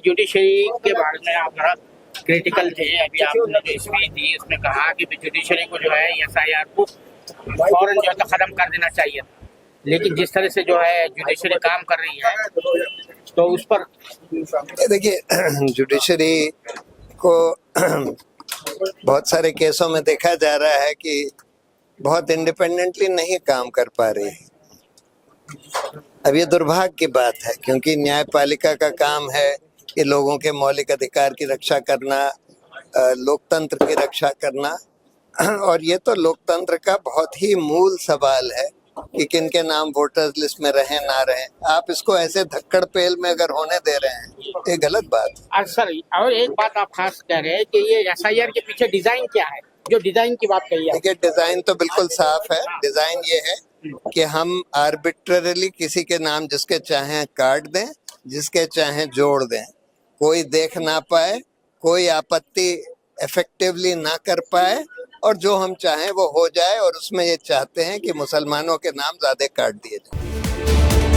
Judiciary के बारे में आप थोड़ा क्रिटिकल थे। अभी आपने जो स्पीच दी उसमें कहा कि जुडिशरी को जो है एसआईआर को फौरन जो है तो खत्म कर देना चाहिए, लेकिन जिस तरह से जो है जुडिशरी काम कर रही है तो उस पर देखिए जुडिशरी को बहुत सारे केसों में देखा जा रहा है कि बहुत इंडिपेंडेंटली नहीं काम कर पा रही है। अब ये दुर्भाग्य की बात है, क्योंकि न्यायपालिका का काम है कि लोगों के मौलिक अधिकार की रक्षा करना, लोकतंत्र की रक्षा करना, और ये तो लोकतंत्र का बहुत ही मूल सवाल है कि किन के नाम वोटर्स लिस्ट में रहें ना रहें। आप इसको ऐसे धक्कड़ पेल में अगर होने दे रहे हैं, ये गलत बात है। सर और एक बात आप खास कह रहे हैं कि ये एसआईआर के पीछे डिजाइन क्या है, जो डिजाइन की बात कही है। देखिए डिजाइन तो बिल्कुल साफ है। डिजाइन ये है कि हम आर्बिट्ररीली किसी के नाम जिसके चाहें काट दें, जिसके चाहें जोड़ दें, कोई देख ना पाए, कोई आपत्ति इफेक्टिवली ना कर पाए, और जो हम चाहें वो हो जाए। और उसमें ये चाहते हैं कि मुसलमानों के नाम ज्यादा काट दिए जाए।